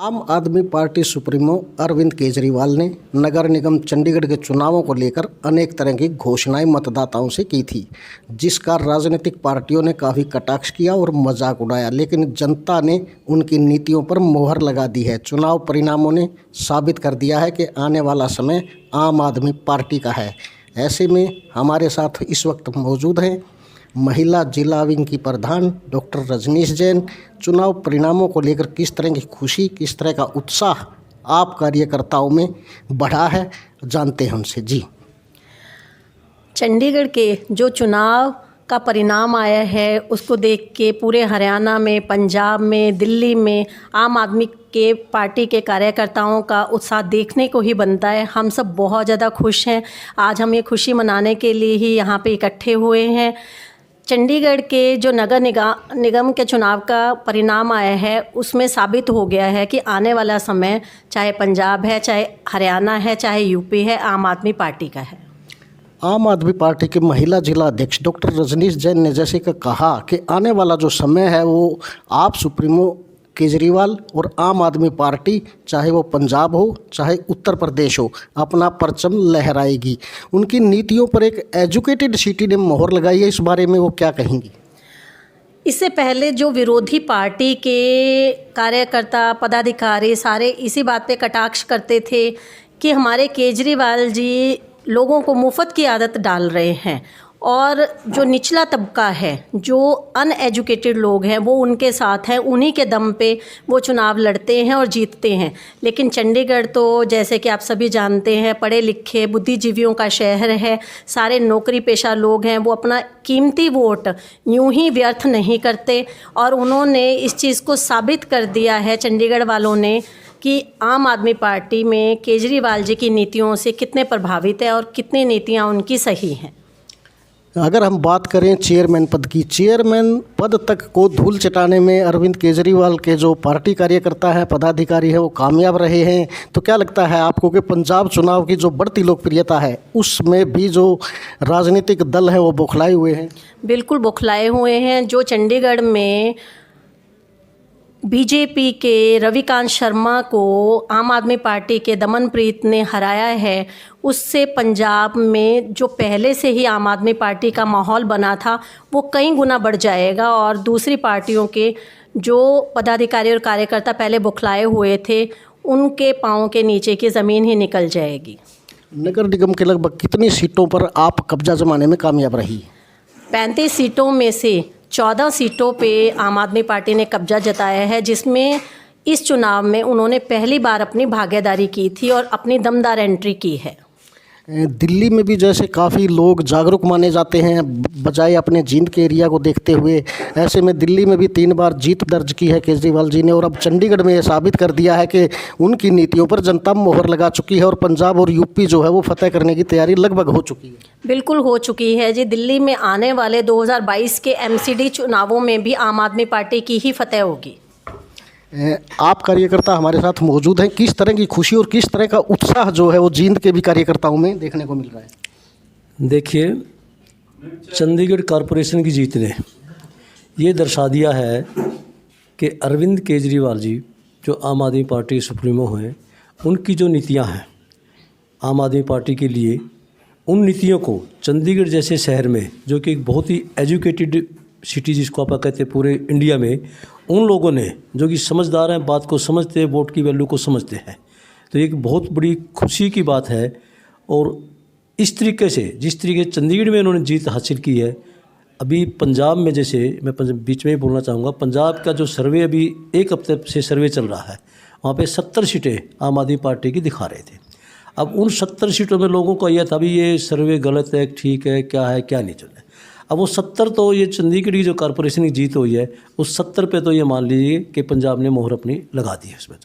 आम आदमी party supremo Arvind Kejriwal ने नगर निगम चंडीगढ़ के चुनावों को लेकर अनेक तरह की घोषणाएं मतदाताओं से की थी, जिसका राजनीतिक पार्टियों ने काफ़ी कटाक्ष किया और मजाक उड़ाया। लेकिन जनता ने उनकी नीतियों पर मोहर लगा दी है। चुनाव परिणामों ने साबित कर दिया है कि आने वाला समय आम आदमी पार्टी का है। ऐसे में हमारे साथ इस वक्त मौजूद हैं महिला जिला विंग की प्रधान डॉक्टर रजनीश जैन। चुनाव परिणामों को लेकर किस तरह की खुशी, किस तरह का उत्साह आप कार्यकर्ताओं में बढ़ा है, जानते हैं उनसे। जी, चंडीगढ़ के जो चुनाव का परिणाम आया है उसको देख के पूरे हरियाणा में, पंजाब में, दिल्ली में आम आदमी के पार्टी के कार्यकर्ताओं का उत्साह देखने को ही बनता है। हम सब बहुत ज़्यादा खुश हैं। आज हम ये खुशी मनाने के लिए ही यहाँ पे इकट्ठे हुए हैं। चंडीगढ़ के जो नगर निगम के चुनाव का परिणाम आया है उसमें साबित हो गया है कि आने वाला समय चाहे पंजाब है, चाहे हरियाणा है, चाहे यूपी है, आम आदमी पार्टी का है। आम आदमी पार्टी के महिला जिला अध्यक्ष डॉक्टर रजनीश जैन ने जैसे कि कहा कि आने वाला जो समय है वो आप सुप्रीमो केजरीवाल और आम आदमी पार्टी, चाहे वो पंजाब हो चाहे उत्तर प्रदेश हो, अपना परचम लहराएगी। उनकी नीतियों पर एक एजुकेटेड सिटी ने मोहर लगाई है। इस बारे में वो क्या कहेंगी? इससे पहले जो विरोधी पार्टी के कार्यकर्ता, पदाधिकारी सारे इसी बात पे कटाक्ष करते थे कि हमारे केजरीवाल जी लोगों को मुफ्त की आदत डाल रहे हैं और जो निचला तबका है, जो अनएजुकेटेड लोग हैं, वो उनके साथ हैं, उन्हीं के दम पे वो चुनाव लड़ते हैं और जीतते हैं। लेकिन चंडीगढ़ तो जैसे कि आप सभी जानते हैं, पढ़े लिखे बुद्धिजीवियों का शहर है। सारे नौकरी पेशा लोग हैं, वो अपना कीमती वोट यूं ही व्यर्थ नहीं करते और उन्होंने इस चीज़ को साबित कर दिया है चंडीगढ़ वालों ने कि आम आदमी पार्टी में केजरीवाल जी की नीतियों से कितने प्रभावित है और कितनी नीतियाँ उनकी सही हैं। अगर हम बात करें चेयरमैन पद की, चेयरमैन पद तक को धूल चटाने में अरविंद केजरीवाल के जो पार्टी कार्यकर्ता हैं, पदाधिकारी हैं, वो कामयाब रहे हैं। तो क्या लगता है आपको कि पंजाब चुनाव की जो बढ़ती लोकप्रियता है उसमें भी जो राजनीतिक दल हैं वो बौखलाए हुए हैं? बिल्कुल बौखलाए हुए हैं। जो चंडीगढ़ में बीजेपी के रविकांत शर्मा को आम आदमी पार्टी के दमनप्रीत ने हराया है, उससे पंजाब में जो पहले से ही आम आदमी पार्टी का माहौल बना था वो कई गुना बढ़ जाएगा और दूसरी पार्टियों के जो पदाधिकारी और कार्यकर्ता पहले बौखलाए हुए थे उनके पाँव के नीचे की ज़मीन ही निकल जाएगी। नगर निगम के लगभग कितनी सीटों पर आप कब्जा जमाने में कामयाब रही? 35 सीटों में से 14 सीटों पे आम आदमी पार्टी ने कब्जा जताया है, जिसमें इस चुनाव में उन्होंने पहली बार अपनी भागीदारी की थी और अपनी दमदार एंट्री की है। दिल्ली में भी जैसे काफ़ी लोग जागरूक माने जाते हैं बजाय अपने जींद के एरिया को देखते हुए, ऐसे में दिल्ली में भी 3 बार जीत दर्ज की है केजरीवाल जी ने और अब चंडीगढ़ में ये साबित कर दिया है कि उनकी नीतियों पर जनता मोहर लगा चुकी है और पंजाब और यूपी जो है वो फतह करने की तैयारी लगभग हो चुकी है। बिल्कुल हो चुकी है जी। दिल्ली में आने वाले 2022 के MCD चुनावों में भी आम आदमी पार्टी की ही फतह होगी। आप कार्यकर्ता हमारे साथ मौजूद हैं। किस तरह की खुशी और किस तरह का उत्साह जो है वो जींद के भी कार्यकर्ताओं में देखने को मिल रहा है? देखिए, चंडीगढ़ कॉरपोरेशन की जीत ने ये दर्शा दिया है कि अरविंद केजरीवाल जी जो आम आदमी पार्टी सुप्रीमो हैं, उनकी जो नीतियां हैं आम आदमी पार्टी के लिए, उन नीतियों को चंडीगढ़ जैसे शहर में, जो कि एक बहुत ही एजुकेटेड सिटी जिसको आप कहते हैं पूरे इंडिया में, उन लोगों ने जो कि समझदार हैं, बात को समझते हैं, वोट की वैल्यू को समझते हैं, तो एक बहुत बड़ी खुशी की बात है। और इस तरीके से जिस तरीके चंडीगढ़ में उन्होंने जीत हासिल की है, अभी पंजाब में जैसे मैं बीच में ही बोलना चाहूँगा, पंजाब का जो सर्वे अभी 1 हफ्ते से सर्वे चल रहा है, वहाँ पे 70 सीटें आम आदमी पार्टी की दिखा रहे थे। अब उन 70 सीटों में लोगों को यह था भी ये सर्वे गलत है, ठीक है, क्या नहीं चल रहा है। अब वो 70 तो ये चंडीगढ़ की जो कॉरपोरेशन की जीत हुई है उस 70 पे तो ये मान लीजिए कि पंजाब ने मोहर अपनी लगा दी है इसमें।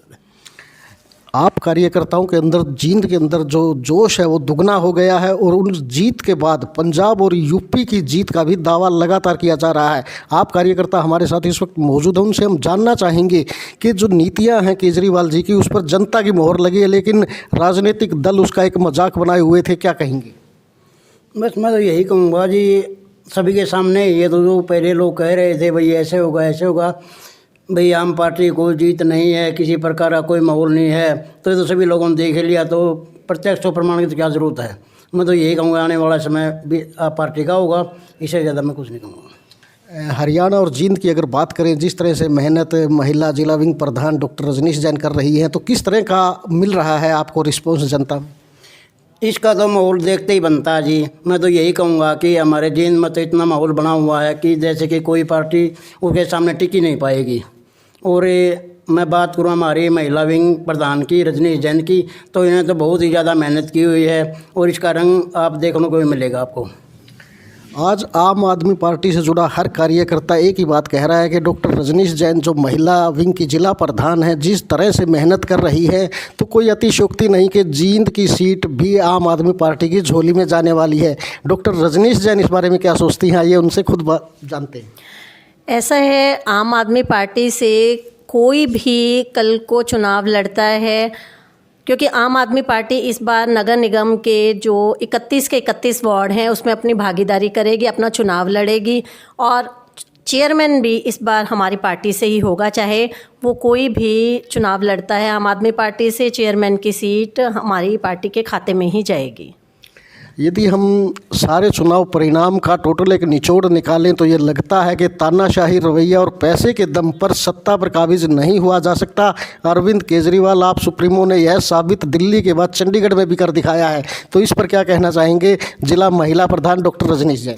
आप कार्यकर्ताओं के अंदर, जींद के अंदर जो जोश है वो दुगना हो गया है और उन जीत के बाद पंजाब और यूपी की जीत का भी दावा लगातार किया जा रहा है। आप कार्यकर्ता हमारे साथ इस वक्त मौजूद हैं, उनसे हम जानना चाहेंगे कि जो नीतियां हैं केजरीवाल जी की उस पर जनता की मोहर लगी है, लेकिन राजनीतिक दल उसका एक मजाक बनाए हुए थे। क्या कहेंगे? बस मैं तो यही कहूँगा जी, सभी के सामने ये तो जो पहले लोग कह रहे थे भाई ऐसे होगा, भाई आम पार्टी को जीत नहीं है, किसी प्रकार का कोई माहौल नहीं है, तो ये तो सभी लोगों ने देख लिया, तो प्रत्यक्ष और प्रमाण की तो क्या ज़रूरत है। मैं तो यही कहूँगा आने वाला समय भी आप पार्टी का होगा, इससे ज़्यादा मैं कुछ नहीं कहूँगा। हरियाणा और जींद की अगर बात करें, जिस तरह से मेहनत महिला जिला विंग प्रधान डॉक्टर रजनीश जैन कर रही हैं, तो किस तरह का मिल रहा है आपको रिस्पॉन्स जनता में? इसका तो माहौल देखते ही बनता है जी। मैं तो यही कहूँगा कि हमारे जींद में तो इतना माहौल बना हुआ है कि जैसे कि कोई पार्टी उसके सामने टिक ही नहीं पाएगी। और मैं बात करूँ हमारी महिला विंग प्रधान की रजनीश जैन की, तो इन्हें तो बहुत ही ज़्यादा मेहनत की हुई है और इसका रंग आप देखने को भी मिलेगा आपको। आज आम आदमी पार्टी से जुड़ा हर कार्यकर्ता एक ही बात कह रहा है कि डॉक्टर रजनीश जैन जो महिला विंग की जिला प्रधान है, जिस तरह से मेहनत कर रही है, तो कोई अतिशयोक्ति नहीं कि जींद की सीट भी आम आदमी पार्टी की झोली में जाने वाली है। डॉक्टर रजनीश जैन इस बारे में क्या सोचती हैं, ये उनसे खुद जानते हैं। ऐसा है, आम आदमी पार्टी से कोई भी कल को चुनाव लड़ता है, क्योंकि आम आदमी पार्टी इस बार नगर निगम के जो 31 के 31 वार्ड हैं उसमें अपनी भागीदारी करेगी, अपना चुनाव लड़ेगी और चेयरमैन भी इस बार हमारी पार्टी से ही होगा। चाहे वो कोई भी चुनाव लड़ता है आम आदमी पार्टी से, चेयरमैन की सीट हमारी पार्टी के खाते में ही जाएगी। यदि हम सारे चुनाव परिणाम का टोटल एक निचोड़ निकालें तो ये लगता है कि तानाशाही रवैया और पैसे के दम पर सत्ता पर काबिज नहीं हुआ जा सकता। अरविंद केजरीवाल आप सुप्रीमो ने यह साबित दिल्ली के बाद चंडीगढ़ में भी कर दिखाया है, तो इस पर क्या कहना चाहेंगे जिला महिला प्रधान डॉक्टर रजनीश जैन?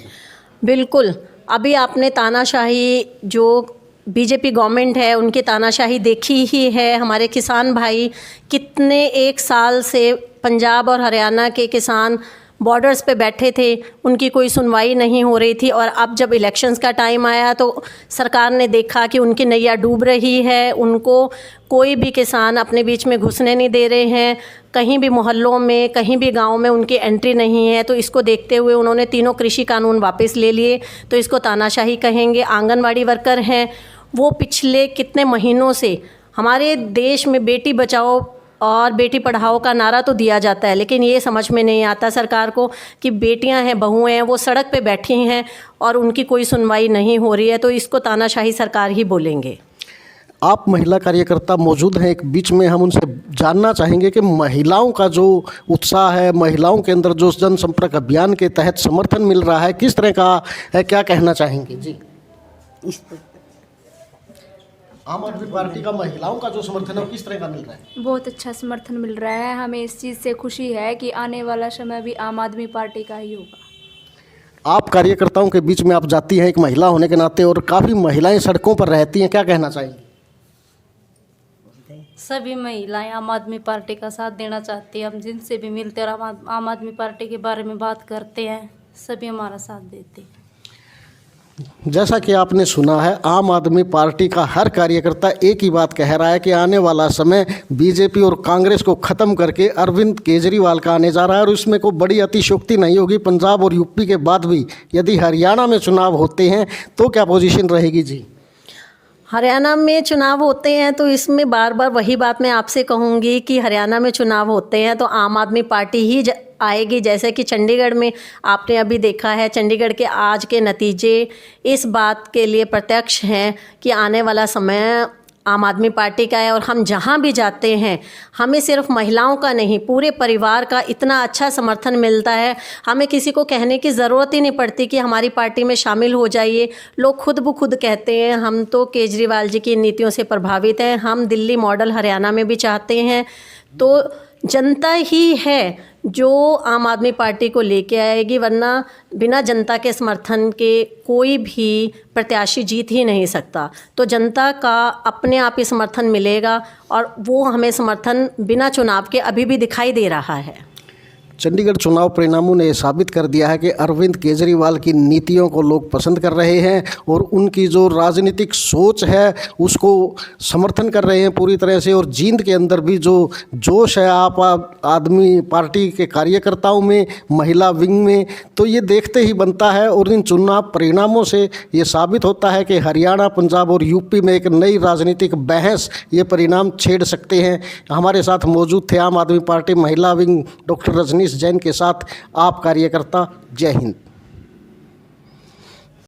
बिल्कुल, अभी आपने तानाशाही जो बीजेपी गवर्नमेंट है उनकी तानाशाही देखी ही है। हमारे किसान भाई कितने एक साल से पंजाब और हरियाणा के किसान बॉर्डर्स पे बैठे थे, उनकी कोई सुनवाई नहीं हो रही थी, और अब जब इलेक्शंस का टाइम आया तो सरकार ने देखा कि उनकी नैया डूब रही है, उनको कोई भी किसान अपने बीच में घुसने नहीं दे रहे हैं, कहीं भी मोहल्लों में कहीं भी गांव में उनकी एंट्री नहीं है। तो इसको देखते हुए उन्होंने तीनों कृषि कानून वापस ले लिए, तो इसको तानाशाही कहेंगे। आंगनवाड़ी वर्कर हैं, वो पिछले कितने महीनों से हमारे देश में बेटी बचाओ और बेटी पढ़ाओ का नारा तो दिया जाता है, लेकिन ये समझ में नहीं आता सरकार को कि बेटियां हैं, बहुएं हैं, वो सड़क पे बैठी हैं और उनकी कोई सुनवाई नहीं हो रही है, तो इसको तानाशाही सरकार ही बोलेंगे। आप महिला कार्यकर्ता मौजूद हैं एक बीच में, हम उनसे जानना चाहेंगे कि महिलाओं का जो उत्साह है, महिलाओं के अंदर जो जनसंपर्क अभियान के तहत समर्थन मिल रहा है, किस तरह का है, क्या कहना चाहेंगे? जी, आम आदमी पार्टी का महिलाओं का जो समर्थन है किस तरह का मिल रहा है? बहुत अच्छा समर्थन मिल रहा है। हमें इस चीज़ से खुशी है कि आने वाला समय भी आम आदमी पार्टी का ही होगा। आप कार्यकर्ताओं के बीच में आप जाती हैं एक महिला होने के नाते, और काफ़ी महिलाएं सड़कों पर रहती हैं, क्या कहना चाहिए? सभी महिलाएं आम आदमी पार्टी का साथ देना चाहती हैं। हम जिनसे भी मिलते हैं और आम आदमी पार्टी के बारे में बात करते हैं, सभी हमारा साथ देते हैं। जैसा कि आपने सुना है, आम आदमी पार्टी का हर कार्यकर्ता एक ही बात कह रहा है कि आने वाला समय बीजेपी और कांग्रेस को ख़त्म करके अरविंद केजरीवाल का आने जा रहा है, और इसमें कोई बड़ी अतिशयोक्ति नहीं होगी। पंजाब और यूपी के बाद भी यदि हरियाणा में चुनाव होते हैं तो क्या पोजीशन रहेगी? जी, हरियाणा में चुनाव होते हैं तो इसमें बार बार वही बात मैं आपसे कहूँगी कि हरियाणा में चुनाव होते हैं तो आम आदमी पार्टी ही आएगी। जैसे कि चंडीगढ़ में आपने अभी देखा है, चंडीगढ़ के आज के नतीजे इस बात के लिए प्रत्यक्ष हैं कि आने वाला समय आम आदमी पार्टी का है। और हम जहाँ भी जाते हैं हमें सिर्फ महिलाओं का नहीं, पूरे परिवार का इतना अच्छा समर्थन मिलता है, हमें किसी को कहने की ज़रूरत ही नहीं पड़ती कि हमारी पार्टी में शामिल हो जाइए। लोग खुद ब खुद कहते हैं हम तो केजरीवाल जी की नीतियों से प्रभावित हैं, हम दिल्ली मॉडल हरियाणा में भी चाहते हैं। तो जनता ही है जो आम आदमी पार्टी को लेके आएगी, वरना बिना जनता के समर्थन के कोई भी प्रत्याशी जीत ही नहीं सकता। तो जनता का अपने आप ही समर्थन मिलेगा, और वो हमें समर्थन बिना चुनाव के अभी भी दिखाई दे रहा है। चंडीगढ़ चुनाव परिणामों ने साबित कर दिया है कि अरविंद केजरीवाल की नीतियों को लोग पसंद कर रहे हैं, और उनकी जो राजनीतिक सोच है उसको समर्थन कर रहे हैं पूरी तरह से। और जींद के अंदर भी जो जोश है आप आदमी पार्टी के कार्यकर्ताओं में, महिला विंग में, तो ये देखते ही बनता है। और इन चुनाव परिणामों से ये साबित होता है कि हरियाणा, पंजाब और यूपी में एक नई राजनीतिक बहस ये परिणाम छेड़ सकते हैं। हमारे साथ मौजूद थे आम आदमी पार्टी महिला विंग डॉक्टर रजनीश जैन के साथ आप कार्यकर्ता। जय हिंद।